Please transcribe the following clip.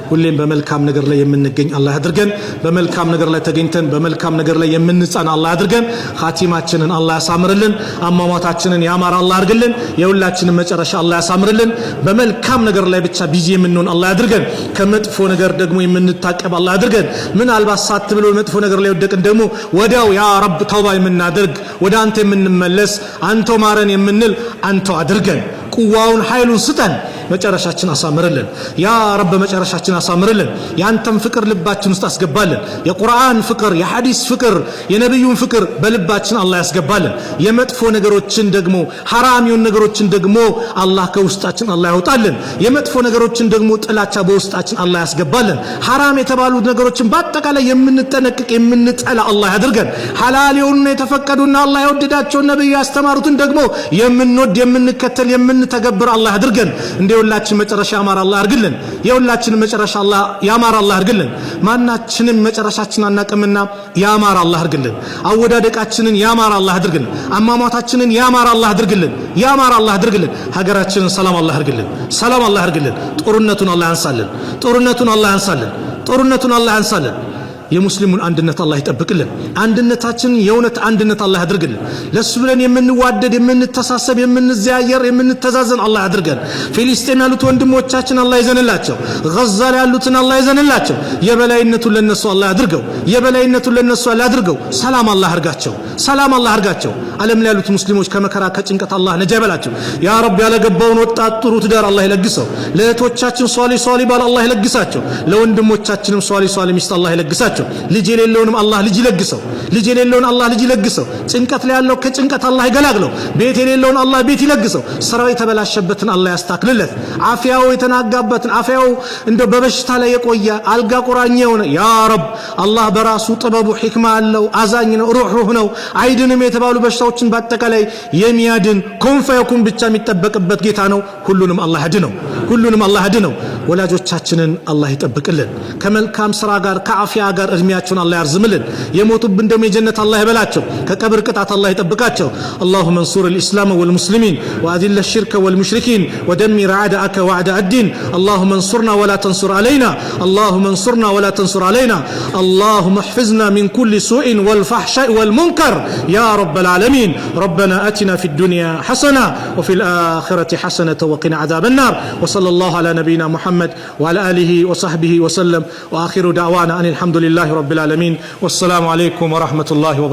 ሁሌም በመልካም ነገር ላይ የምንገኝ አላህ ያድርገን በመልካም ነገር ላይ ተገኝተን በመልካም ነገር ላይ የምንጸና አላህ ያድርገን ኻቲማችንን አላህ ያሳምርልን አሟሟታችንን ያማረ አላህ ያድርግልን የሁላችንን መጨረሻ አላህ ያሳምርልን በመልካም ነገር ላይ ብቻ ቢዚ የምንሆን አላህ ያድርገን ከመጥፎ ነገር ደግሞ የምንታቀብ አላህ ያድርገን ምናልባት ሳት ብሎ መጥፎ ነገር ላይ ወደቅን ደግሞ ወዲያው ያ ረብ ተውባ የምናደርግ ወደ አንተ የምንመለስ አንተው ማረን የምንል አንተው አድርገን ቁዋውን ኃይሉን ስጠን መጨረሻችን አሳምርልን ያ ረብ መጨረሻችን አሳምርልን ያንተም ፍቅር ልባችን ውስጥ አስገባልን የቁርአን ፍቅር የሐዲስ ፍቅር የነብዩን ፍቅር በልባችን አላህ ያስገባልን የመጥፎ ነገሮችን ደግሞ ሐራም የሆኑ ነገሮችን ደግሞ አላህ ከውስጣችን አላህ ያውጣልን የመጥፎ ነገሮችን ደግሞ ጥላቻ በውስጣችን አላህ ያስገባልን ሐራም የተባሉ ነገሮችን በአጠቃላይ የምንጠነቅቅ የምንጠላ አላህ ያድርገን ሐላል የሆኑ የተፈቀዱና አላህ የወደዳቸው ነብዩ ያስተማሩትን ደግሞ የምንወድ የምንከተል የምንተገብር አላህ ያድርገን የሁላችን መጨረሻ ያማረ አላህ ያርግልን የሁላችን መጨረሻ አላህ ያማረ አላህ ያርግልን ማናችንም መጨረሻችን አናቀምና ያማረ አላህ ያርግልን አወዳደቃችንን ያማረ አላህ ያድርግልን አማማታችንን ያማረ አላህ ያድርግልን ያማረ አላህ ያድርግልን ሀገራችንን ሰላም አላህ ያርግልን ሰላም አላህ ያርግልን ጦርነቱን አላህ ያንሳልን ጦርነቱን አላህ ያንሳልን ጦርነቱን አላህ ያንሳልን የሙስሊሙን አንድነት አላህ ይጠብቅልን አንድነታችን የውነት አንድነት አላህ ያድርግልን ለሱ ብለን የምንዋደድ የምንተሳሰብ የምንዘያየር የምንተዛዘን አላህ ያድርገን ፍልስጤም ያሉት ወንድሞቻችን አላህ ይዘንላቸው ጋዛ ላይ ያሉትን አላህ ይዘንላቸው የበላይነቱን ለነሱ አላህ ያድርገው የበላይነቱን ለነሱ አላህ ያድርገው ሰላም አላህ ያርጋቸው ሰላም አላህ ያርጋቸው ዓለም ላይ ያሉት ሙስሊሞች ከመከራ ከጭንቀት አላህ ነጃ ይበላቸው ያ ረብ ያለገባውን ወጣት ጥሩ ትዳር አላህ ይለግሰው ለእህቶቻችን ሷሊ ባል አላህ ይለግሳቸው ለወንድሞቻችንም ሷሊ ሚስት አላህ ይለግሳቸው ልጅ የሌለውንም አላህ ልጅ ይለግሰው ልጅ የሌለውን አላህ ልጅ ይለግሰው ጭንቀት ላይ ያለው ከጭንቀት አላህ ይገላግለው ቤት የሌለውን አላህ ቤት ይለግሰው ስራው የተበላሸበትን አላህ ያስተካክልለት አፍያው የተናጋበትን አፍያው እንደ በበሽታ ላይ የቆየ አልጋ ቁራኛ የሆነ ያ ረብ አላህ በራሱ ጥበቡ ህክማ አለው አዛኝ ነው ሩህ ነው አይድንም የተባሉ በሽታዎችን በአጠቃላይ የሚያድን ኮንፈየኩን ብቻ የሚጠበቅበት ጌታ ነው ሁሉንም አላህ ያድነው ሁሉንም አላህ ያድነው ወላጆቻችንን አላህ ይጠብቅልን ከመልካም ስራ ጋር ከአፍያ ጋር እድሜያቸውን አላህ ያርዝምልን የሞቱብን ደም የጀነት አላህ ይበላቸው ከቀብር ቅጣት አላህ ይጠብቃቸው اللهم انصر الاسلام والمسلمين واذل الشرك والمشركين ودمر اعداءك واعداء الدين اللهم انصرنا ولا تنصر علينا اللهم انصرنا ولا تنصر علينا اللهم احفظنا من كل سوء والفحشاء والمنكر يا رب العالمين ربنا آتنا في الدنيا حسنة وفي الآخرة حسنة وقنا عذاب النار وصلى الله على نبينا محمد وعلى آله وصحبه وسلم وآخر دعوانا أن الحمد لله رب العالمين والسلام عليكم ورحمة الله وبركاته